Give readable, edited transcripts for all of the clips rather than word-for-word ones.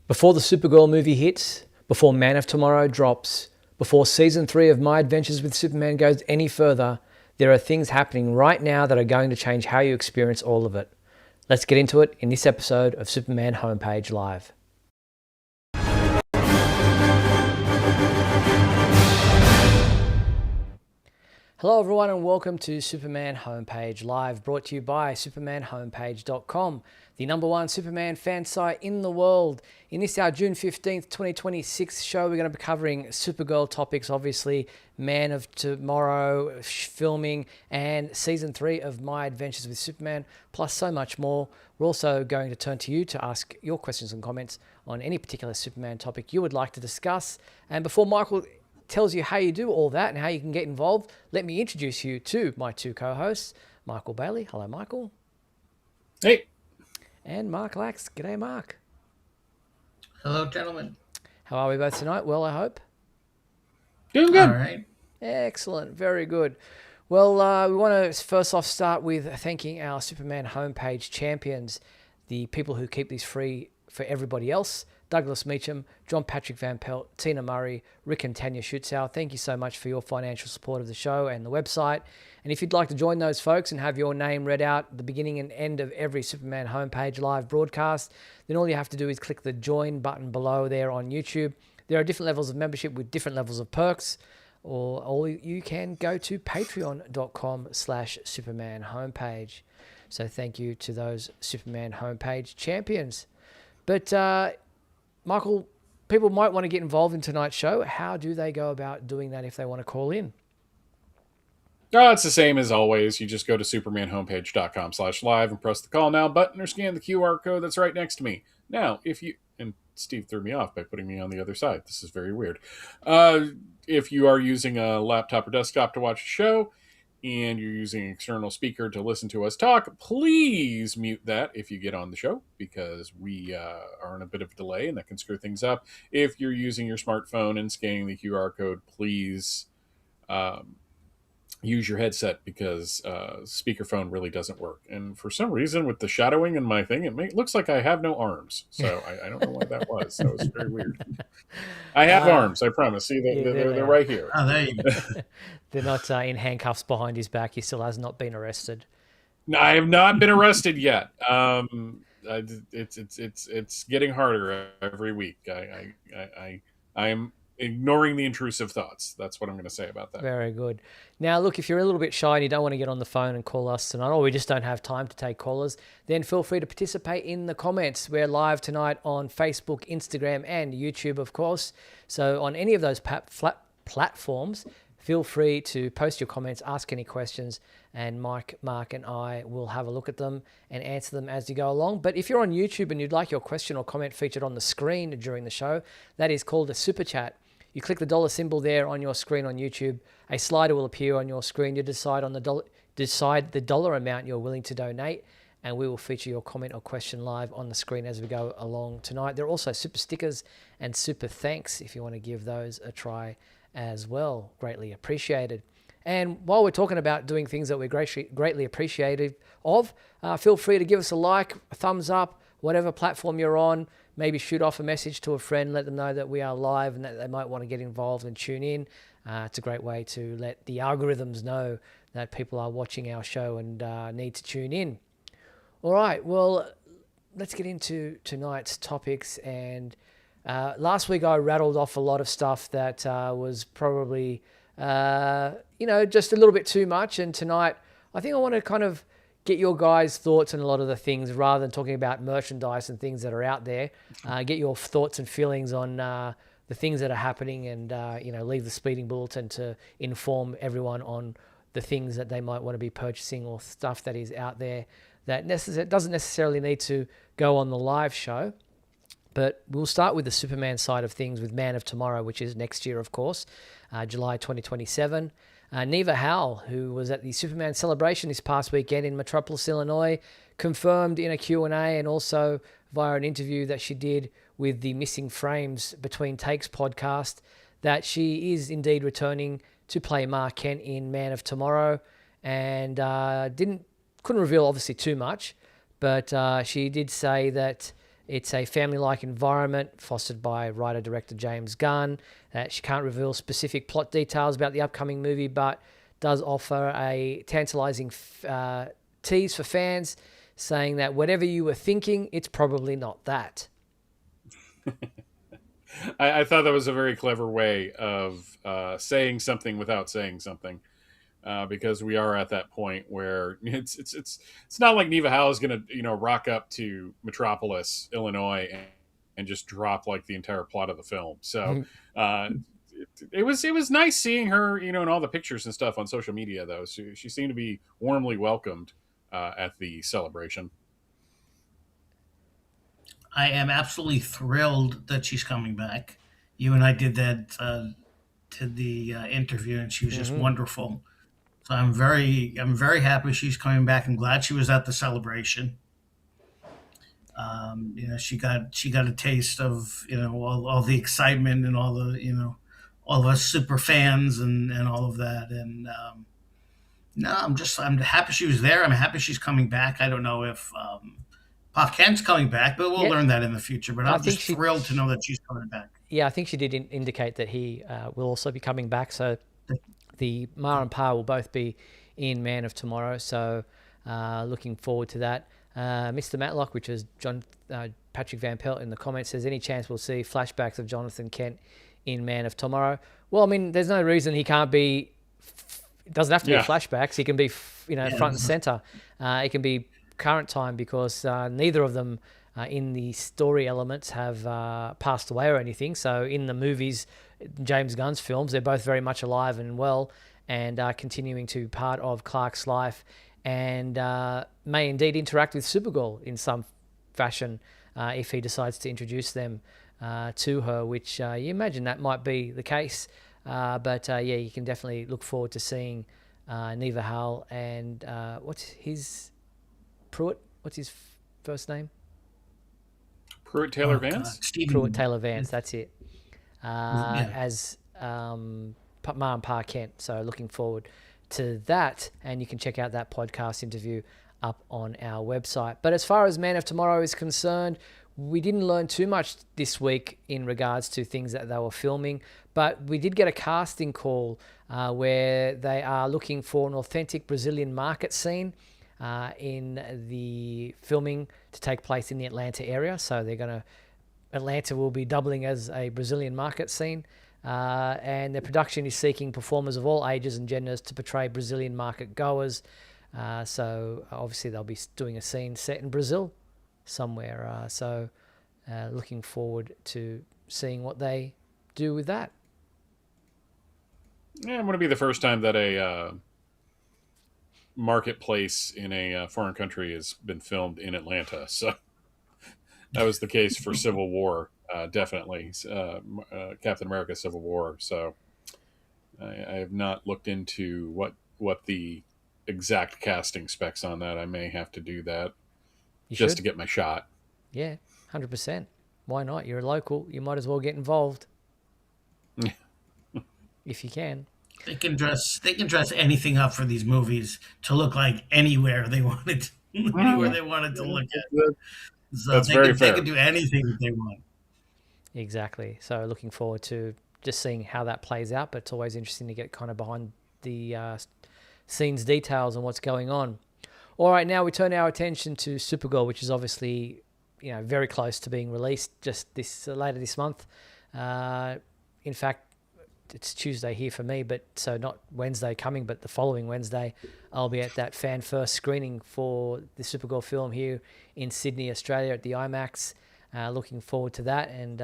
Before the Supergirl movie hits, before Man of Tomorrow drops, before Season 3 of My Adventures with Superman goes any further, there are things happening right now that are going to change how you experience all of it. Let's get into it in this episode of Superman Homepage Live. Hello everyone and welcome to Superman Homepage Live, brought to you by supermanhomepage.com, the #1 Superman fan site in the world. In this, our June 15th, 2026 show, we're going to be covering Supergirl topics, obviously, Man of Tomorrow filming, and Season 3 of My Adventures with Superman, plus so much more. We're also going to turn to you to ask your questions and comments on any particular Superman topic you would like to discuss. And before Michael tells you how you do all that and how you can get involved, let me introduce you to my two co-hosts, Michael Bailey. Hello, Michael. Hey. And Mark Lax. G'day, Mark. Hello, gentlemen. How are we both tonight? Well, I hope. Doing good. All right. Excellent. Very good. Well, we want to first off start with thanking our Superman homepage champions, the people who keep this free for everybody else. Douglas Meacham, John Patrick Van Pelt, Tina Murray, Rick and Tanya Schutzow. Thank you so much for your financial support of the show and the website. And if you'd like to join those folks and have your name read out at the beginning and end of every Superman Homepage Live broadcast, then all you have to do is click the join button below there on YouTube. There are different levels of membership with different levels of perks, or you can go to patreon.com/Superman Homepage. So thank you to those Superman Homepage champions. But Michael, people might want to get involved in tonight's show. How do they go about doing that if they want to call in? Oh, it's the same as always. You just go to supermanhomepage.com/live and press the call now button or scan the QR code that's right next to me. Now, and Steve threw me off by putting me on the other side. This is very weird. If you are using a laptop or desktop to watch the show, and you're using an external speaker to listen to us talk, please mute that if you get on the show, because we are in a bit of a delay and that can screw things up. If you're using your smartphone and scanning the QR code, please use your headset, because speakerphone really doesn't work. And for some reason, with the shadowing in my thing, it looks like I have no arms. So I don't know why that was. That was very weird. I have arms, I promise. See, they're right here. Oh, there you go. They're not in handcuffs behind his back. He still has not been arrested. No, I have not been arrested yet. It's getting harder every week. I'm ignoring the intrusive thoughts. That's what I'm going to say about that. Very good. Now, look, if you're a little bit shy and you don't want to get on the phone and call us tonight, or we just don't have time to take callers, then feel free to participate in the comments. We're live tonight on Facebook, Instagram, and YouTube, of course. So on any of those platforms, feel free to post your comments, ask any questions, and Mike, Mark, and I will have a look at them and answer them as you go along. But if you're on YouTube and you'd like your question or comment featured on the screen during the show, that is called a super chat. You click the dollar symbol there on your screen on YouTube. A slider will appear on your screen. You decide the dollar amount you're willing to donate, and we will feature your comment or question live on the screen as we go along tonight. There are also super stickers and super thanks if you want to give those a try as well. Greatly appreciated. And while we're talking about doing things that we're greatly appreciative of, feel free to give us a like, a thumbs up, whatever platform you're on. Maybe shoot off a message to a friend, let them know that we are live and that they might want to get involved and tune in. It's a great way to let the algorithms know that people are watching our show and need to tune in. All right, well, let's get into tonight's topics. And last week I rattled off a lot of stuff that was probably, just a little bit too much. And tonight I think I want to kind of get your guys' thoughts on a lot of the things rather than talking about merchandise and things that are out there. Get your thoughts and feelings on the things that are happening, and leave the speeding bulletin to inform everyone on the things that they might want to be purchasing or stuff that is out there that doesn't necessarily need to go on the live show. But we'll start with the Superman side of things with Man of Tomorrow, which is next year, of course, July 2027. Neva Howell, who was at the Superman celebration this past weekend in Metropolis, Illinois, confirmed in a Q&A and also via an interview that she did with the Missing Frames Between Takes podcast that she is indeed returning to play Ma Kent in Man of Tomorrow, and couldn't reveal obviously too much, but she did say that It's a family-like environment fostered by writer-director James Gunn. She can't reveal specific plot details about the upcoming movie, but does offer a tantalizing tease for fans, saying that whatever you were thinking, it's probably not that. I thought that was a very clever way of saying something without saying something, because we are at that point where it's not like Neva Howell is going to rock up to Metropolis, Illinois, and just drop like the entire plot of the film. So it was nice seeing her, in all the pictures and stuff on social media. Though she seemed to be warmly welcomed at the celebration. I am absolutely thrilled that she's coming back. You and I did that to the interview, and she was just wonderful. So I'm very happy she's coming back. I'm glad she was at the celebration. She got a taste of all the excitement and all the all of us super fans and all of that. And no, I'm happy she was there. I'm happy she's coming back. I don't know if Pop Kent's coming back, but we'll learn that in the future. But I'm just thrilled to know that she's coming back. Yeah, I think she did indicate that he will also be coming back. So the Ma and Pa will both be in Man of Tomorrow. So looking forward to that. Mr. Matlock, which is Patrick Van Pelt in the comments, says, any chance we'll see flashbacks of Jonathan Kent in Man of Tomorrow? Well, I mean, there's no reason he can't be. It doesn't have to be flashbacks. He can be, front and center. It can be current time, because neither of them in the story elements have passed away or anything. So in the movies, James Gunn's films, they're both very much alive and well, and continuing to be part of Clark's life, and may indeed interact with Supergirl in some fashion if he decides to introduce them to her, which you imagine that might be the case. But you can definitely look forward to seeing Neva Howell and what's his first name? Pruitt Taylor Vance? Pruitt Taylor Vance, that's it. As Ma and Pa Kent. So looking forward to that. And you can check out that podcast interview up on our website. But as far as Man of Tomorrow is concerned, we didn't learn too much this week in regards to things that they were filming, but we did get a casting call where they are looking for an authentic Brazilian market scene in the filming to take place in the Atlanta area. So Atlanta will be doubling as a Brazilian market scene. And the production is seeking performers of all ages and genders to portray Brazilian market goers. So obviously they'll be doing a scene set in Brazil somewhere. So looking forward to seeing what they do with that. Yeah, it wouldn't be the first time that a marketplace in a foreign country has been filmed in Atlanta. So that was the case for Civil War, definitely. Captain America Civil War. So I have not looked into what the exact casting specs on that. I may have to do that to get my shot. Yeah, 100%. Why not? You're a local. You might as well get involved. If you can. They can dress anything up for these movies to look like anywhere they wanted to look at. So that's very fair. They can do anything that they want. Exactly. So looking forward to just seeing how that plays out, but it's always interesting to get kind of behind the scenes details and what's going on. All right, now we turn our attention to Supergirl, which is obviously very close to being released just later this month. In fact, it's Tuesday here for me, but so not Wednesday coming, but the following Wednesday, I'll be at that fan first screening for the Supergirl film here in Sydney, Australia at the IMAX. Looking forward to that. And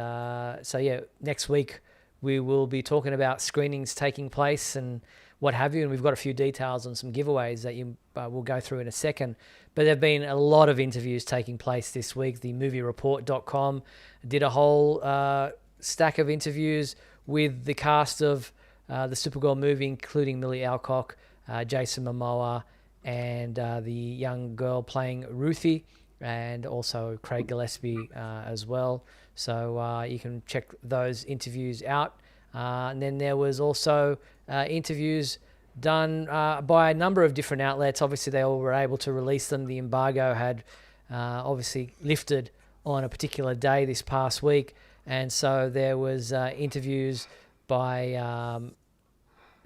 next week we will be talking about screenings taking place and what have you. And we've got a few details on some giveaways that we'll go through in a second. But there have been a lot of interviews taking place this week. The moviereport.com did a whole stack of interviews with the cast of the Supergirl movie, including Millie Alcock, Jason Momoa, and the young girl playing Ruthie, and also Craig Gillespie as well. So you can check those interviews out. And then there was also interviews done by a number of different outlets. Obviously, they all were able to release them. The embargo had obviously lifted on a particular day this past week. And so there was interviews by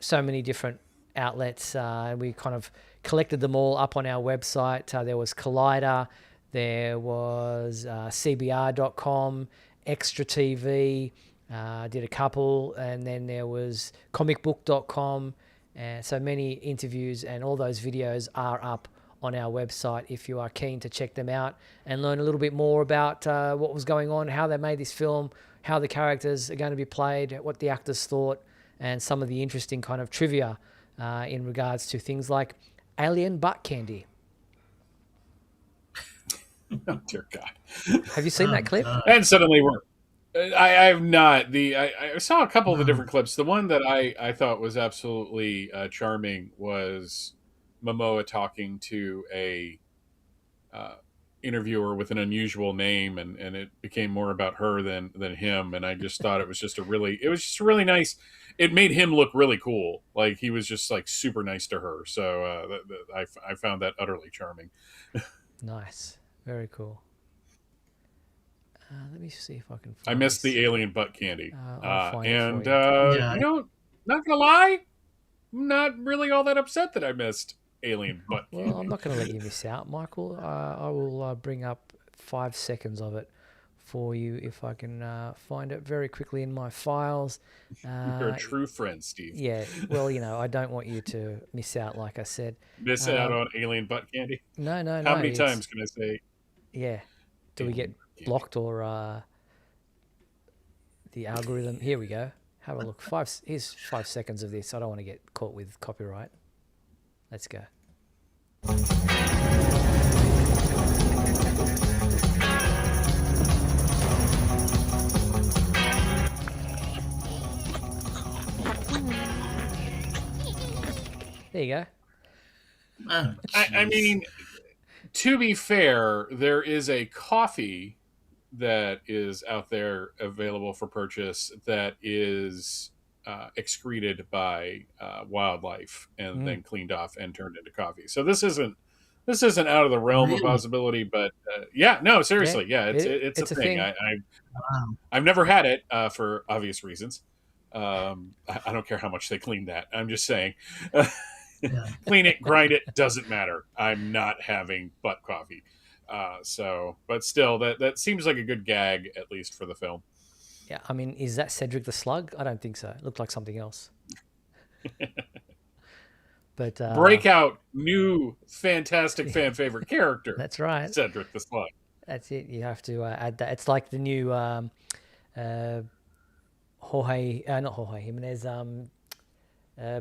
so many different outlets. We kind of collected them all up on our website. There was Collider, there was CBR.com, Extra TV, did a couple, and then there was comicbook.com. And so many interviews, and all those videos are up on our website if you are keen to check them out and learn a little bit more about what was going on, how they made this film, how the characters are going to be played, what the actors thought, and some of the interesting kind of trivia in regards to things like alien butt candy. Oh, dear God. Have you seen that clip? And suddenly I have not. I saw a couple of the different clips. The one that I thought was absolutely charming was Momoa talking to a interviewer with an unusual name, and it became more about her than him. And I just thought it was just a really nice. It made him look really cool. Like he was just like super nice to her. So I found that utterly charming. Nice, very cool. Let me see if I can. I missed the alien butt candy, I'll find it and for not gonna lie, I'm not really all that upset that I missed alien butt candy. Well, I'm not going to let you miss out, Michael. I will bring up 5 seconds of it for you if I can find it very quickly in my files. You're a true friend, Steve. Yeah, well, I don't want you to miss out, like I said. Miss out on alien butt candy? No. How many times can I say? Yeah. Do we get blocked or the algorithm? Here we go. Have a look. Here's 5 seconds of this. I don't want to get caught with copyright. Let's go. There you go. I mean, to be fair, there is a coffee that is out there available for purchase that is excreted by wildlife and then cleaned off and turned into coffee. So this isn't out of the realm of possibility, but seriously, it's a thing. I've never had it for obvious reasons. I don't care how much they clean that. I'm just saying, clean it, grind it, doesn't matter. I'm not having butt coffee. But still, that seems like a good gag, at least for the film. Yeah, I mean, is that Cedric the Slug? I don't think so. It looked like something else. But breakout new fantastic fan favorite character. That's right, Cedric the Slug. That's it. You have to add that. It's like the new Jorge, not Jorge Jimenez.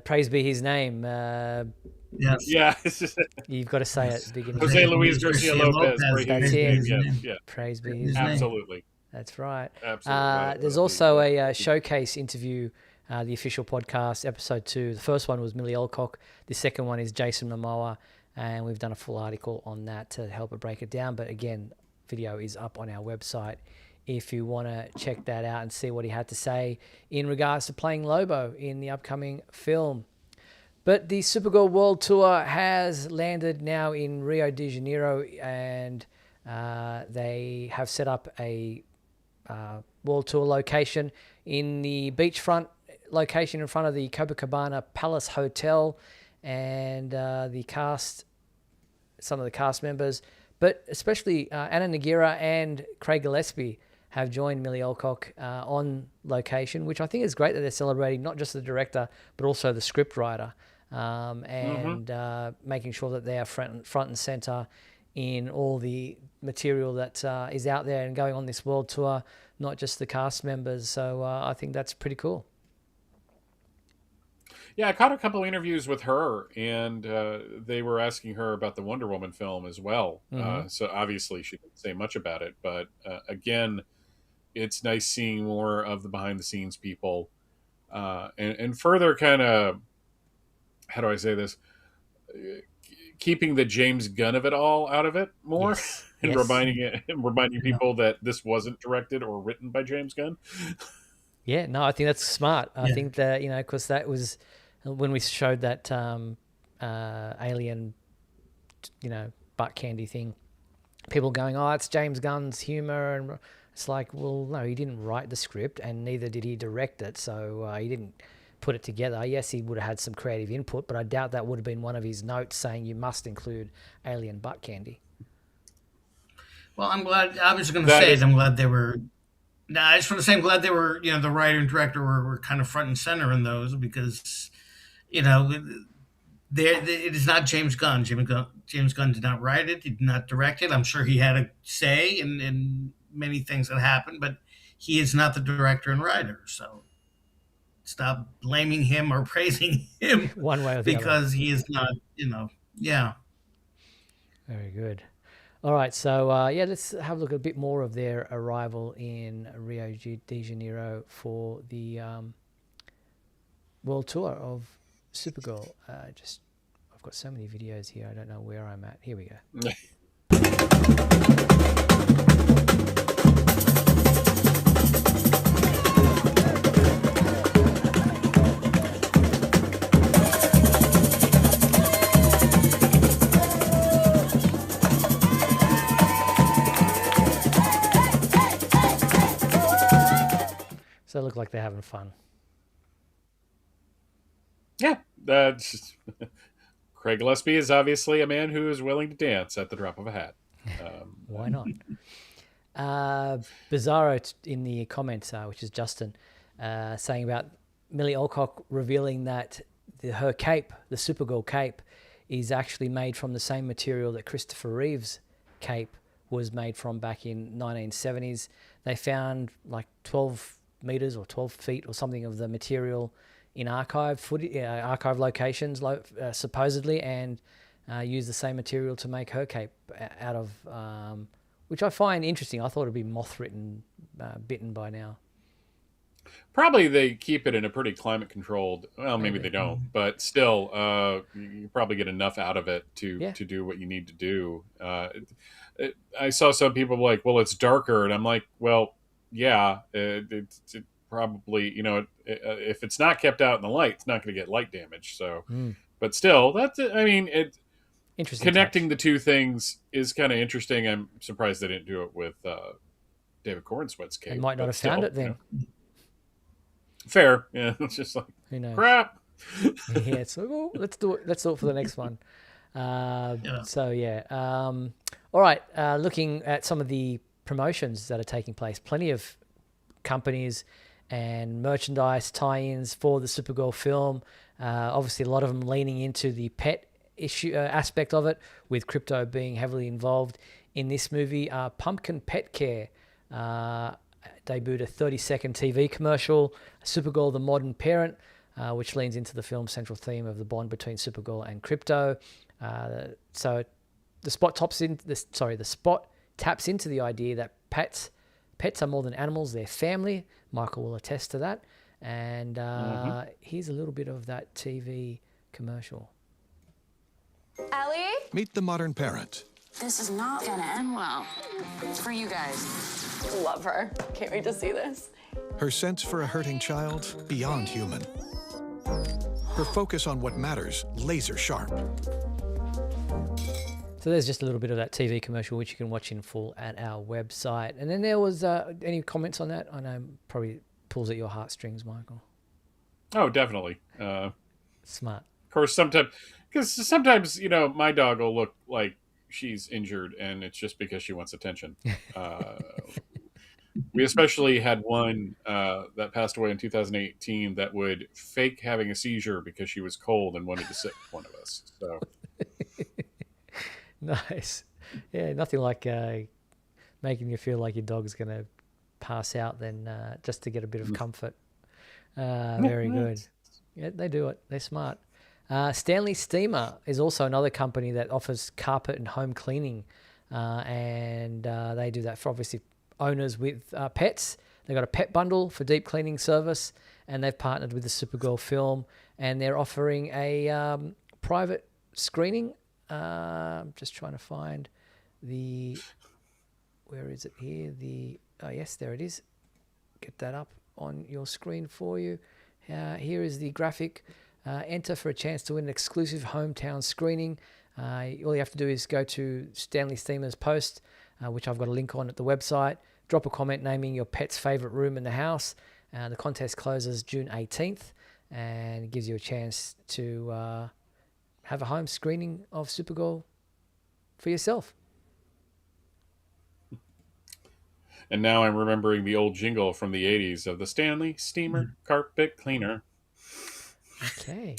Praise be his name. Yes. Yeah. You've got to say it at the beginning. Jose Luis Garcia Lopez. That's it. Yeah. Praise be his name. Absolutely. That's right. Absolutely. There's also a showcase interview, the official podcast, episode 2. The first one was Millie Alcock. The second one is Jason Momoa, and we've done a full article on that to help it break it down. But again, video is up on our website if you want to check that out and see what he had to say in regards to playing Lobo in the upcoming film. But the Supergirl World Tour has landed now in Rio de Janeiro, and they have set up a World Tour location in the beachfront location in front of the Copacabana Palace Hotel, and some of the cast members, but especially Anna Nagira and Craig Gillespie have joined Millie Alcock on location, which I think is great that they're celebrating not just the director, but also the scriptwriter, and making sure that they are front and center in all the material that is out there and going on this world tour, not just the cast members. So I think that's pretty cool. Yeah, I caught a couple interviews with her, and they were asking her about the Wonder Woman film as well. So obviously she didn't say much about it, but again, it's nice seeing more of the behind-the-scenes people, and further kind of, how do I say this, keeping the James Gunn of it all out of it more, and reminding people that this wasn't directed or written by James Gunn. Yeah, no, I think that's smart. I think that, because that was when we showed that alien, butt candy thing people going, oh, it's James Gunn's humor, and it's like, well, no, he didn't write the script, and neither did he direct it, so he didn't put it together. Yes, he would have had some creative input, but I doubt that would have been one of his notes saying you must include alien butt candy. Well, I'm glad. I was going to say, I'm glad they were. No, I just want to say I'm glad they were. The writer and director were kind of front and center in those because, it is not James Gunn. James Gunn did not write it. He did not direct it. I'm sure he had a say in many things that happened, but he is not the director and writer. So stop blaming him or praising him one way or the because other. He is not. Yeah. Very good. All right, so let's have a look at a bit more of their arrival in Rio de Janeiro for the world tour of Supergirl. I've got so many videos here, I don't know where I'm at. Here we go. So they look like they're having fun. Yeah, Craig Gillespie is obviously a man who is willing to dance at the drop of a hat. Why not? Bizarro in the comments, which is Justin, saying about Millie Alcock revealing that her cape, the Supergirl cape, is actually made from the same material that Christopher Reeve's cape was made from back in 1970s. They found like 12 meters or 12 feet or something of the material in archive locations, supposedly, and use the same material to make her cape out of, which I find interesting. I thought it'd be moth-bitten by now. Probably they keep it in a pretty climate-controlled. Well, maybe they don't, but still, you probably get enough out of it to do what you need to do. I saw some people like, well, it's darker, and I'm like, well, yeah, it probably, if it's not kept out in the light, it's not going to get light damage. So, but still, interesting. Connecting touch. The two things is kind of interesting. I'm surprised they didn't do it with David Cornsweat's cape. They might not have found it then. Fair, yeah. It's just like, who knows? Crap. Yeah, so let's do it. Let's do it for the next one. So yeah. All right. Looking at some of the promotions that are taking place, plenty of companies and merchandise tie-ins for the Supergirl film. Obviously, a lot of them leaning into the pet issue aspect of it, with crypto being heavily involved in this movie. Pumpkin Pet Care debuted a 30-second TV commercial, Supergirl, the Modern Parent, which leans into the film's central theme of the bond between Supergirl and crypto. So the spot taps into the idea that pets are more than animals, they're family. Michael will attest to that. And here's a little bit of that TV commercial. Ellie? Meet the modern parent. This is not gonna end well for you guys. Love her. Can't wait to see this. Her sense for a hurting child, beyond human. Her focus on what matters, laser sharp. So there's just a little bit of that TV commercial, which you can watch in full at our website. And then there was any comments on that? I know probably pulls at your heartstrings, Michael. Oh, definitely. Smart. Of course, sometimes, my dog will look like she's injured, and it's just because she wants attention. We especially had one that passed away in 2018 that would fake having a seizure because she was cold and wanted to sit with one of us. So. Nice. Yeah, nothing like making you feel like your dog's going to pass out than just to get a bit of comfort. Very good. Yeah, they do it. They're smart. Stanley Steamer is also another company that offers carpet and home cleaning, and they do that for obviously owners with pets. They've got a pet bundle for deep cleaning service, and they've partnered with the Supergirl film, and they're offering a private screening. I'm just trying to find where is it here? Yes, there it is. Get that up on your screen for you. Here is the graphic. Enter for a chance to win an exclusive hometown screening. All you have to do is go to Stanley Steamer's post which I've got a link on at the website. Drop a comment naming your pet's favorite room in the house. The contest closes June 18th and it gives you a chance to have a home screening of Supergirl for yourself. And now I'm remembering the old jingle from the 80s of the Stanley Steamer Carpet Cleaner. Okay.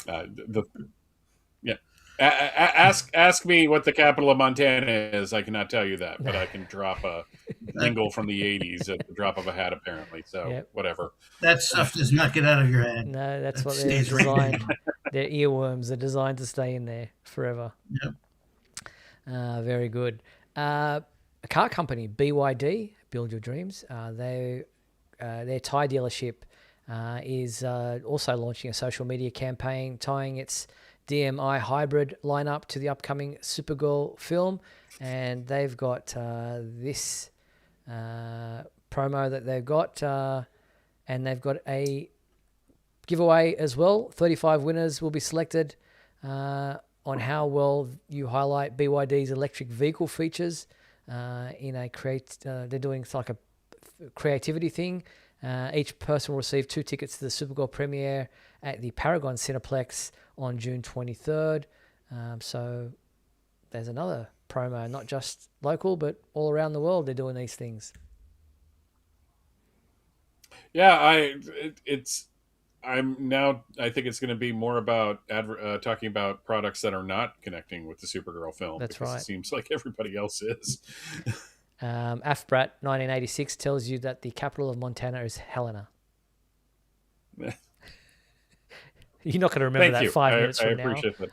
Yeah. Ask me what the capital of Montana is. I cannot tell you that, but I can drop a jingle from the 80s at the drop of a hat, apparently. So, Whatever. That stuff does not get out of your head. No, that's That what they're stays right designed. Their earworms are designed to stay in there forever. Yep. Very good. A car company, BYD, Build Your Dreams. Their Thai dealership is also launching a social media campaign tying its DMI hybrid lineup to the upcoming Supergirl film, and they've got this promo that they've got, and they've got a giveaway as well. 35 winners will be selected on how well you highlight BYD's electric vehicle features in a they're doing like a creativity thing. Each person will receive 2 tickets to the Supergirl premiere at the Paragon Cineplex on June 23rd. So there's another promo, not just local, but all around the world they're doing these things. Yeah, I think it's going to be more about talking about products that are not connecting with the Supergirl film. That's right. It seems like everybody else is. AFBRAT 1986 tells you that the capital of Montana is Helena. You're not going to remember that 5 minutes from now. I appreciate that.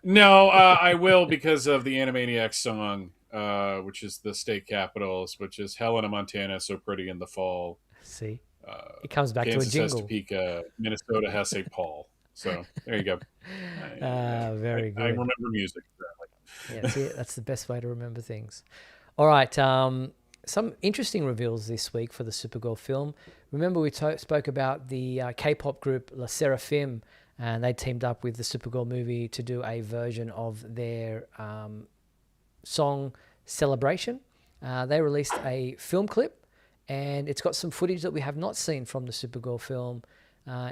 No, I will, because of the Animaniacs song, which is the state capitals, which is Helena, Montana, so pretty in the fall. See, it comes back Kansas to a jingle. Has Topeka, Minnesota has St. Paul. So there you go. Very good. I remember music. Yeah, that's the best way to remember things. All right, some interesting reveals this week for the Supergirl film. Remember we spoke about the K-pop group SSERAFIM, and they teamed up with the Supergirl movie to do a version of their song Celebration. They released a film clip, and it's got some footage that we have not seen from the Supergirl film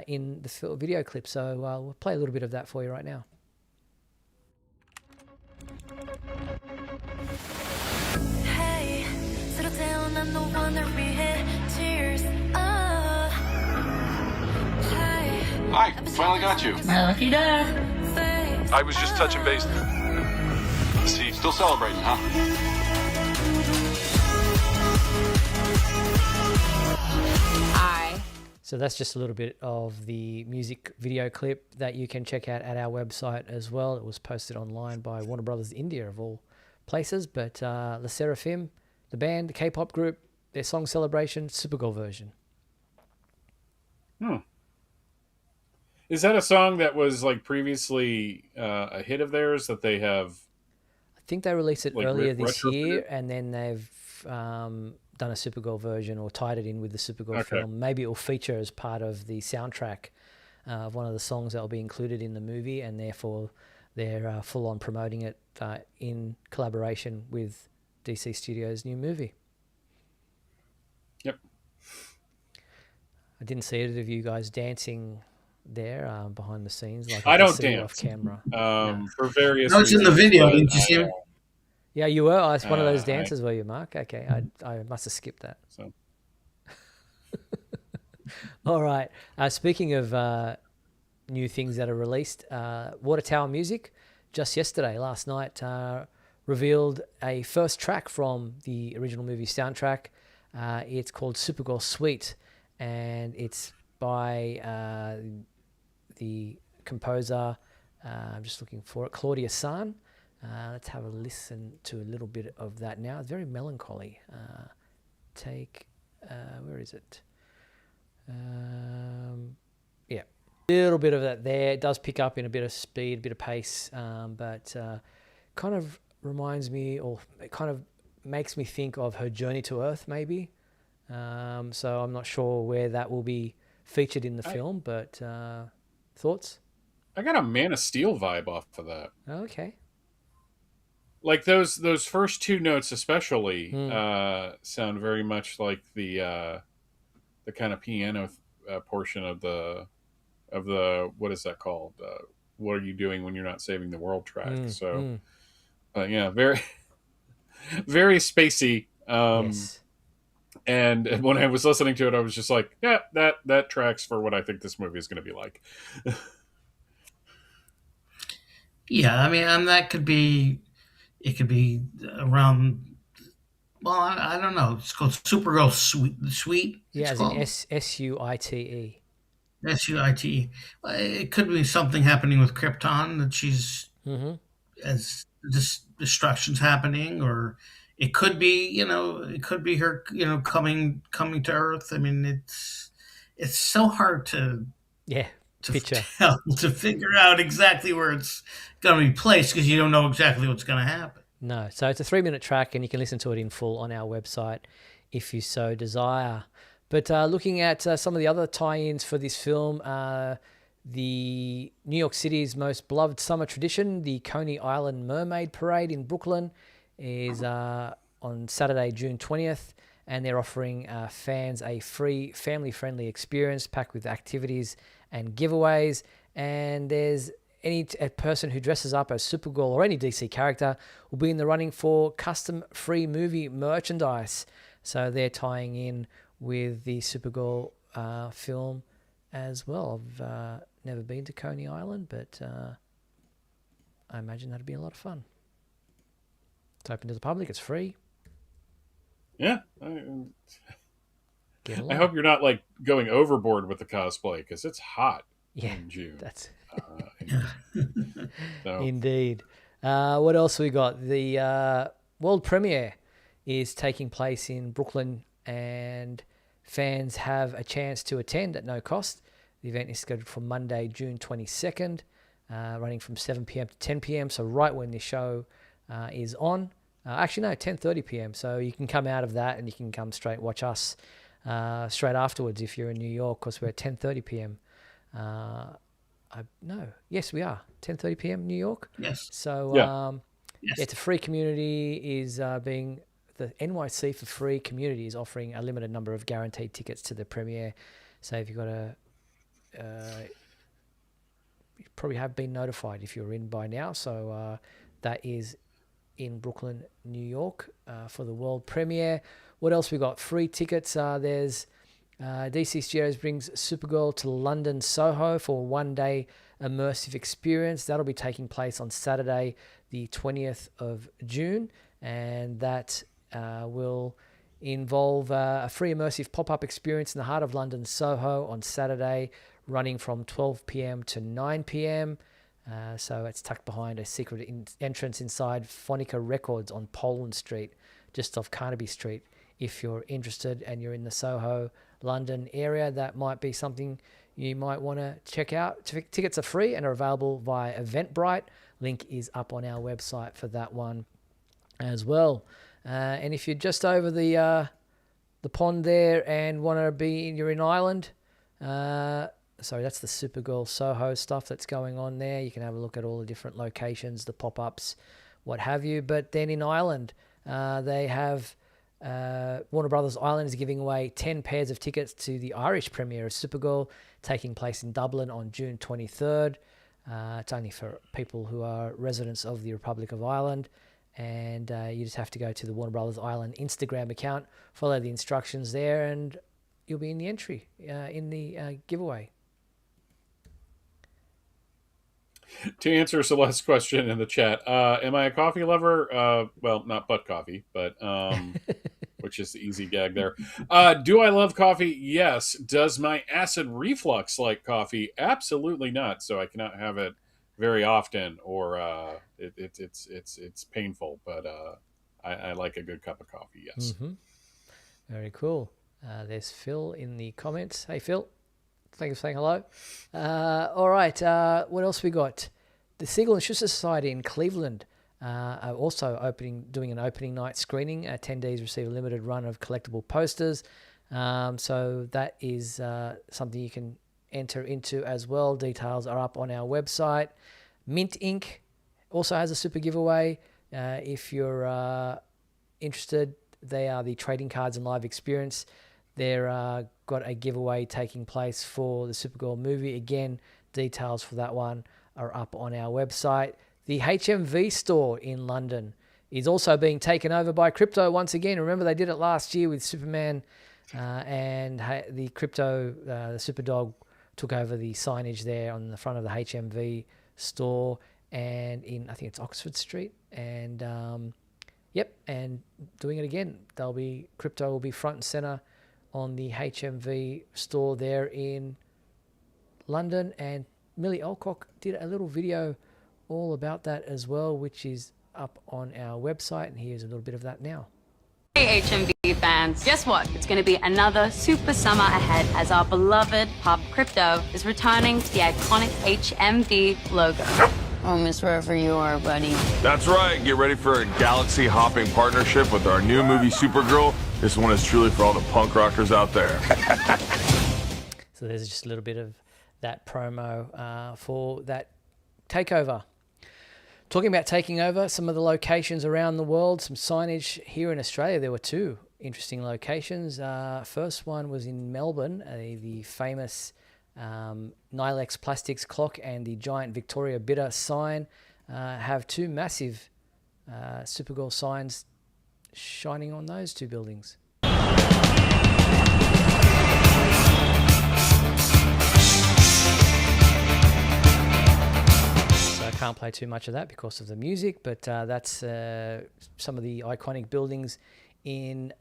in the video clip. So we'll play a little bit of that for you right now. Hey, 새로 태어난 너만을 위해 cheers. Hi, finally got you. Lucky day. I was just touching base. See, still celebrating, huh? So that's just a little bit of the music video clip that you can check out at our website as well. It was posted online by Warner Brothers India, of all places. But SSERAFIM, the band, the K-pop group, their song Celebration, Supergirl version. Is that a song that was like previously a hit of theirs that they have? I think they released it earlier this year, retrofitted? and then they've done a Supergirl version or tied it in with the Supergirl film. Maybe it will feature as part of the soundtrack of one of the songs that will be included in the movie, and therefore they're full on promoting it in collaboration with DC Studios' new movie. Yep. I didn't see either of you guys dancing there behind the scenes. Like I don't see dance off camera. For various. I was in the reasons, video. but Didn't you see me? Yeah, you were. I was one of those I- dancers, were you, Mark? Okay, I must have skipped that. So. All right. Speaking of new things that are released, Water Tower Music, just last night, revealed a first track from the original movie soundtrack. It's called Supergirl Suite, and it's by the composer, I'm just looking for it, Claudia San. Let's have a listen to a little bit of that now. It's very melancholy. Where is it? Yeah, a little bit of that there. It does pick up in a bit of speed, a bit of pace, but kind of reminds me, or it kind of makes me think of her journey to Earth, maybe. So I'm not sure where that will be featured in the film, but thoughts? I got a Man of Steel vibe off of that. Okay. Like those first two notes especially Mm. sound very much like the kind of piano portion of the what is that called? What are you doing when you're not saving the world track? Mm. So Mm. yeah, very very spacey. Yes. And when I was listening to it, I was just like, yeah, that tracks for what I think this movie is going to be like. Yeah, I mean, and that could be it could be around. Well, I don't know. It's called Supergirl Sweet. Sweet. Yeah, It's as in called SUITE. SUIT. It could be something happening with Krypton that she's Mm-hmm. as destruction's happening, or it could be it could be her coming to Earth. I mean, it's so hard Yeah, to picture. tell to figure out exactly where it's going to be placed because you don't know exactly what's going to happen. No, so it's a 3-minute track, and you can listen to it in full on our website if you so desire. But looking at some of the other tie-ins for this film, the New York City's most beloved summer tradition, the Coney Island Mermaid Parade in Brooklyn, is on Saturday, June 20th, and they're offering fans a free, family-friendly experience packed with activities and giveaways. And there's a person who dresses up as Supergirl or any DC character will be in the running for custom free movie merchandise. So they're tying in with the Supergirl film as well. I've never been to Coney Island, but I imagine that'd be a lot of fun. It's open to the public. It's free. Yeah, Get I along. hope you're not like going overboard with the cosplay because it's hot Yeah, in June. that's So indeed. What else we got? The world premiere is taking place in Brooklyn, and fans have a chance to attend at no cost. The event is scheduled for Monday, June 22nd, running from 7 p.m. to 10 p.m. So right when the show is on. Actually, no, 10:30 p.m. So you can come out of that and you can come straight watch us straight afterwards if you're in New York, because we're at 10:30 p.m. Yes, we are 10:30 p.m. New York. Yes. So Yeah. Yes. it's a free community. Is being the NYC for Free community is offering a limited number of guaranteed tickets to the premiere. So if you've got you probably have been notified if you're in by now. So that is in Brooklyn, New York, for the world premiere. What else we got? Free tickets. There's DC Studios brings Supergirl to London Soho for a one-day immersive experience. That'll be taking place on Saturday, the 20th of June, and that will involve a free immersive pop-up experience in the heart of London Soho on Saturday, running from 12 p.m. to 9 p.m. So it's tucked behind a secret entrance inside Phonica Records on Poland Street, just off Carnaby Street. If you're interested and you're in the Soho, London area, that might be something you might want to check out. Tickets are free and are available via Eventbrite. Link is up on our website for that one as well. And if you're just over the pond there and want to be, you're in Ireland. Sorry, that's the Supergirl Soho stuff that's going on there. You can have a look at all the different locations, the pop-ups, what have you. But then in Ireland, they have Warner Brothers Ireland is giving away 10 pairs of tickets to the Irish premiere of Supergirl, taking place in Dublin on June 23rd. It's only for people who are residents of the Republic of Ireland. And you just have to go to the Warner Brothers Ireland Instagram account, follow the instructions there, and you'll be in the entry, in the giveaway. to answer Celeste's question in the chat, am I a coffee lover? Well, not butt coffee, but which is the easy gag there. Do I love coffee? Yes. Does my acid reflux like coffee? Absolutely not. So I cannot have it very often, or it's painful. But I like a good cup of coffee. Yes. Mm-hmm. Very cool. There's Phil in the comments. Hey, Phil. Thank you for saying hello. All right. What else we got? The Siegel and Schuster Society in Cleveland are also doing an opening night screening. Attendees receive a limited run of collectible posters. So that is something you can enter into as well. Details are up on our website. Mint Inc. also has a super giveaway. If you're interested, they are the trading cards and live experience. They're got a giveaway taking place for the Supergirl movie. Again, details for that one are up on our website. The HMV store in London is also being taken over by crypto once again. Remember, they did it last year with Superman, and the crypto, the Superdog, took over the signage there on the front of the HMV store, and in, I think it's Oxford Street, and and doing it again. Crypto will be front and center on the HMV store there in London, and Millie Alcock did a little video all about that as well, which is up on our website, and here's a little bit of that now. Hey HMV fans, guess what? It's going to be another super summer ahead as our beloved pub Crypto is returning to the iconic HMV logo. Oh, miss wherever you are, buddy. That's right. Get ready for a galaxy-hopping partnership with our new movie, Supergirl. This one is truly for all the punk rockers out there. So there's just a little bit of that promo for that takeover. Talking about taking over some of the locations around the world, some signage here in Australia. There were two interesting locations. First one was in Melbourne, the famous Nilex Plastics clock and the giant Victoria Bitter sign have two massive Supergirl signs shining on those two buildings. I can't play too much of that because of the music, but that's some of the iconic buildings in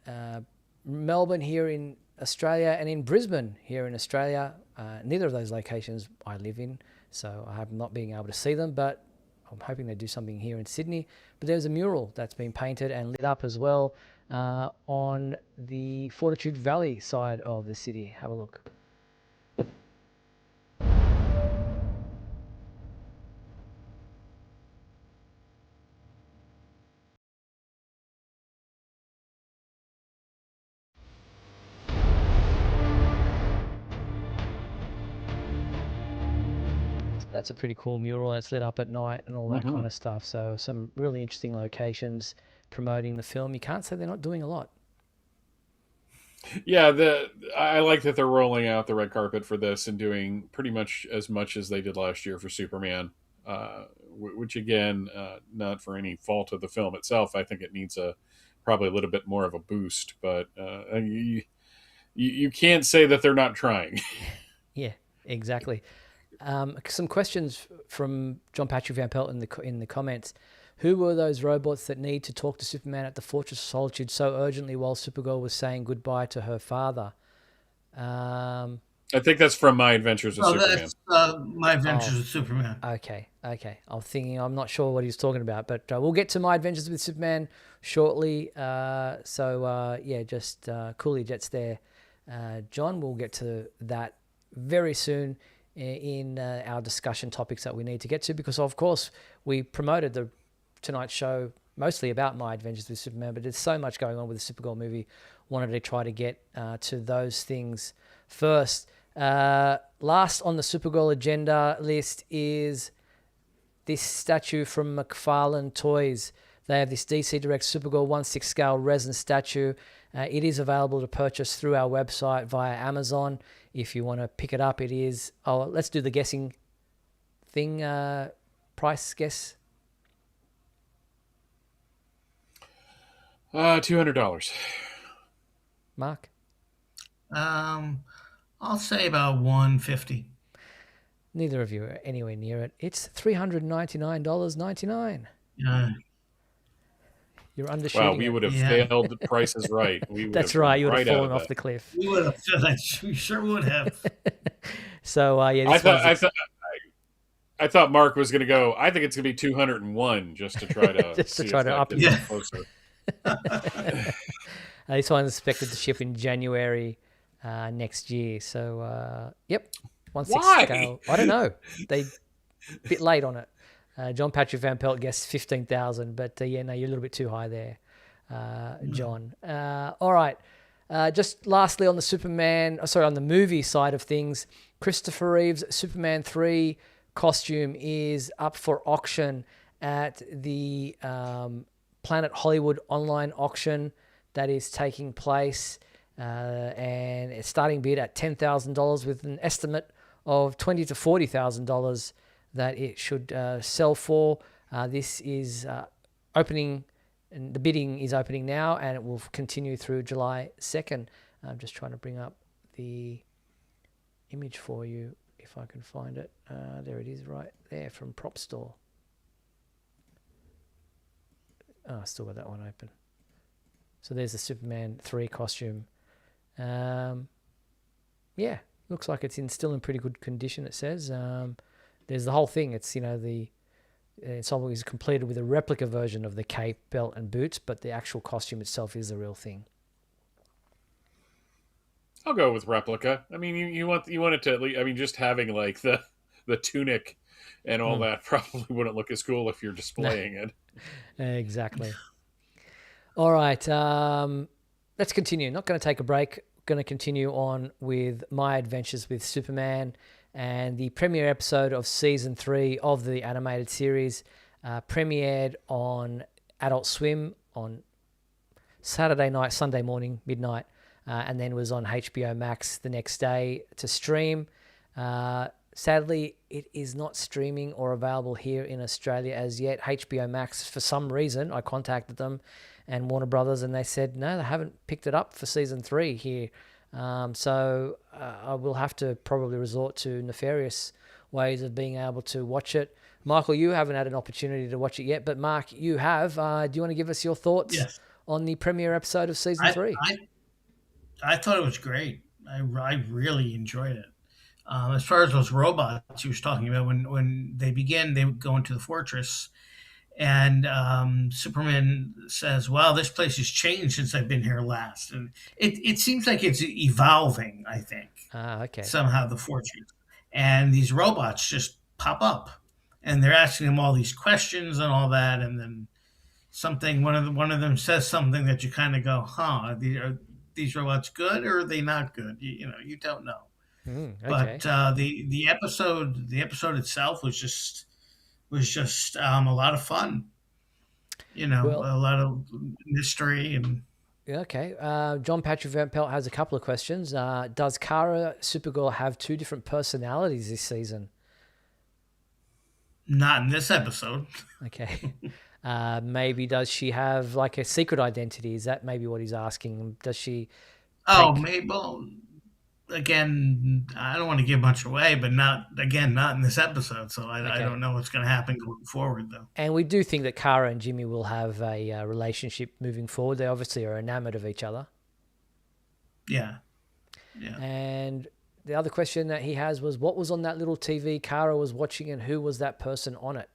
Melbourne here in Australia, and in Brisbane here in Australia. Neither of those locations I live in, so I have not been able to see them, but I'm hoping they do something here in Sydney. But there's a mural that's been painted and lit up as well on the Fortitude Valley side of the city. Have a look. That's a pretty cool mural. It's lit up at night and all that kind of stuff. So some really interesting locations promoting the film. You can't say they're not doing a lot. Yeah, I like that they're rolling out the red carpet for this and doing pretty much as they did last year for Superman, which again, not for any fault of the film itself. I think it needs probably a little bit more of a boost, but you can't say that they're not trying. Yeah, exactly. Some questions from John Patrick Van Pelt in the comments. Who were those robots that need to talk to Superman at the Fortress of Solitude so urgently while Supergirl was saying goodbye to her father? I think that's from My Adventures with Superman. That's My Adventures with Superman. Okay. I'm not sure what he's talking about, but we'll get to My Adventures with Superman shortly. Just Coolidge there. John, we'll get to that very soon in our discussion topics that we need to get to, because of course we promoted the tonight's show mostly about My Adventures with Superman, but there's so much going on with the Supergirl movie. Wanted to try to get to those things first. Last on the Supergirl agenda list is this statue from McFarlane Toys. They have this DC Direct Supergirl 1/6 scale resin statue. It is available to purchase through our website via Amazon. If you want to pick it up, it is... Oh, let's do the guessing thing. Price guess? $200. Mark? I'll say about $150. Neither of you are anywhere near it. It's $399.99. You're undershooting. Wow, we would have failed the Price is Right. That's right. You would have fallen off the cliff. We would have. We sure would have. So I thought Mark was going to go. I think it's going to be 201 just to try to up it closer. This one's expected to ship in January next year. So yep, 1/6 scale. I don't know. They a bit late on it. John Patrick Van Pelt guessed 15,000, but you're a little bit too high there, John. All right. Just lastly on the movie side of things, Christopher Reeve's Superman 3 costume is up for auction at the Planet Hollywood online auction that is taking place, and it's starting bid at $10,000 with an estimate of $20,000 to $40,000 that it should sell for. This is opening, and the bidding is opening now, and it will continue through July 2nd. I'm just trying to bring up the image for you if I can find it. There it is right there from Prop Store. Oh, I still got that one open. So there's the Superman 3 costume. Yeah, looks like it's still in pretty good condition, it says. There's the whole thing. It's, it's always completed with a replica version of the cape, belt, and boots, but the actual costume itself is the real thing. I'll go with replica. I mean, you want it to at least, I mean, just having like the tunic and all that probably wouldn't look as cool if you're displaying it. Exactly. All right, let's continue. Not going to take a break. Going to continue on with my adventures with Superman, and the premiere episode of season 3 of the animated series premiered on Adult Swim on Saturday night, Sunday morning, midnight, and then was on HBO Max the next day to stream. Sadly, it is not streaming or available here in Australia as yet. HBO Max, for some reason, I contacted them and Warner Brothers, and they said, no, they haven't picked it up for season 3 here. So I will have to probably resort to nefarious ways of being able to watch it. Michael, you haven't had an opportunity to watch it yet, but Mark, you have. Do you want to give us your thoughts on the premiere episode of season 3? I thought it was great. I really enjoyed it. As far as those robots he was talking about, when they begin, they would go into the fortress, and Superman says, "Wow, this place has changed since I've been here last." And it seems like it's evolving, I think. Okay. Somehow the fortress, and these robots just pop up, and they're asking him all these questions and all that, and then one of them says something that you kind of go, "Huh? Are these robots good or are they not good?" You don't know. Okay. But the episode itself was just a lot of fun. A lot of mystery and. Okay. John Patrick Van Pelt has a couple of questions. Does Kara Supergirl have 2 different personalities this season? Not in this episode. Okay. Maybe does she have like a secret identity? Is that maybe what he's asking? Does she? Maybe. Well, again, I don't want to give much away, but not in this episode. So I don't know what's going to happen going forward, though. And we do think that Kara and Jimmy will have a relationship moving forward. They obviously are enamored of each other. Yeah. Yeah. And the other question that he has was, what was on that little TV Kara was watching, and who was that person on it?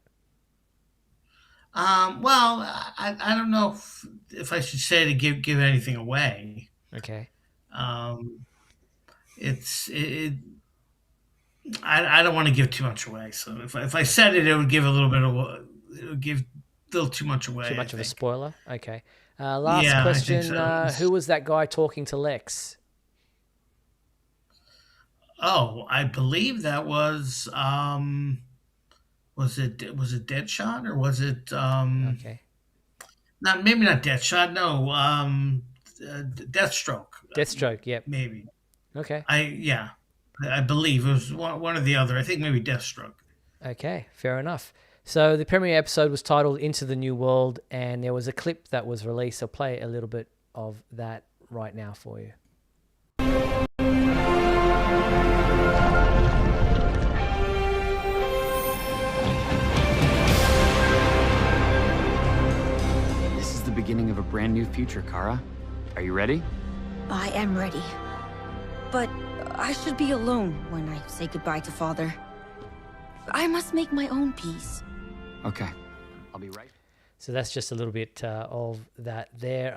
Well, I don't know if I should say to give anything away. Okay. I don't want to give too much away. So if I said it, it would give a little too much away. Too much of a spoiler. Okay. Last question. So. Who was that guy talking to Lex? Oh, I believe that was it Deadshot or was it okay. Maybe not Deadshot. No, Deathstroke. Deathstroke. Yep. Maybe. Okay. I believe it was one or the other. I think maybe Deathstroke. Okay, fair enough. So the premiere episode was titled Into the New World, and there was a clip that was released. I'll play a little bit of that right now for you. This is the beginning of a brand new future, Kara. Are you ready? I am ready. But I should be alone when I say goodbye to Father. I must make my own peace. Okay. I'll be right. So that's just a little bit of that there.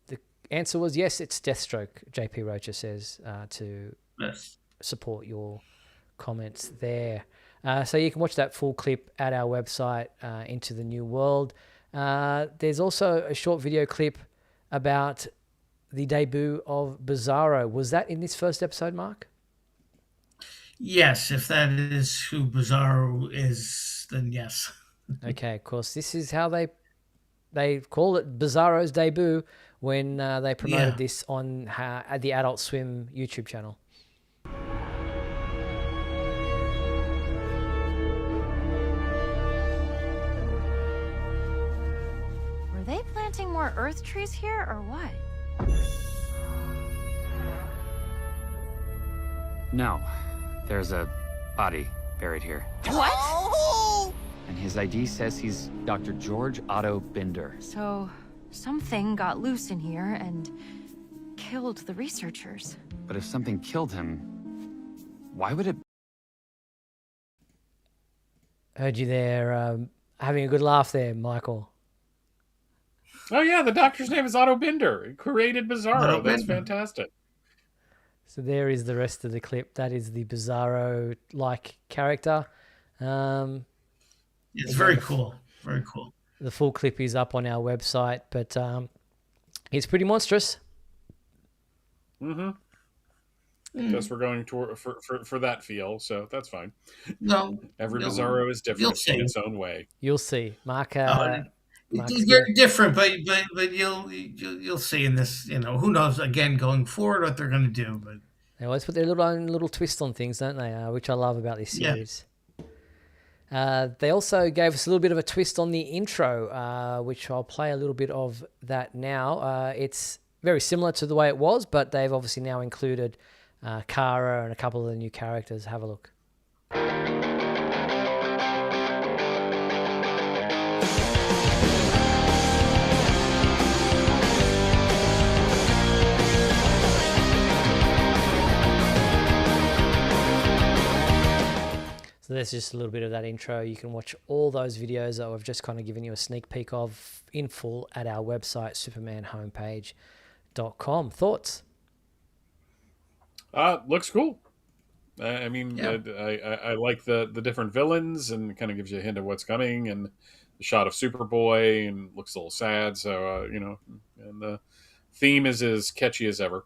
The answer was yes, it's Deathstroke, JP Rocha says, to support your comments there. So you can watch that full clip at our website, Into the New World. There's also a short video clip about the debut of Bizarro. Was that in this first episode, Mark? Yes, if that is who Bizarro is, then yes. Okay, of course. This is how they call it Bizarro's debut when they promoted this on at the Adult Swim YouTube channel. Were they planting more Earth trees here, or what? No, there's a body buried here. What? And his ID says he's Dr. George Otto Binder. So, something got loose in here and killed the researchers. But if something killed him, why would it? Heard you there, having a good laugh there, Michael. Oh yeah, the doctor's name is Otto Binder. He created Bizarro. Otto That's Binder. fantastic. So there is the rest of the clip. That is the Bizarro-like character. It's very cool. Very cool. The full clip is up on our website, but he's pretty monstrous. Guess we're going for that feel, so that's fine. No, Every Bizarro is different see. in its own way. You'll see. Mark. It's very different, but you'll see in this. Who knows? Again, going forward, what they're going to do. But They always put their own little twist on things, don't they? Which I love about this series. They also gave us a little bit of a twist on the intro, which I'll play a little bit of that now. It's very similar to the way it was, but they've obviously now included Kara and a couple of the new characters. Have a look. So there's just a little bit of that intro. You can watch all those videos that I've just kind of given you a sneak peek of in full at our website, supermanhomepage.com. Thoughts? Looks cool. I mean, I like the different villains, and kind of gives you a hint of what's coming, and the shot of Superboy, and looks a little sad. So, and the theme is as catchy as ever.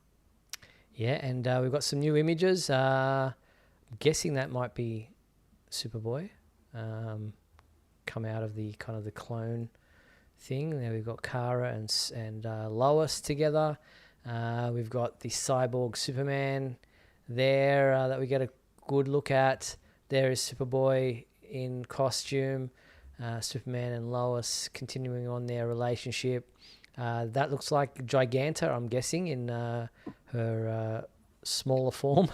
Yeah, and we've got some new images. I'm guessing that might be Superboy come out of the kind of the clone thing. There we've got Kara and Lois together. We've got the cyborg Superman there that we get a good look at. There is Superboy in costume. Superman and Lois continuing on their relationship. That looks like Giganta, I'm guessing, in her smaller form.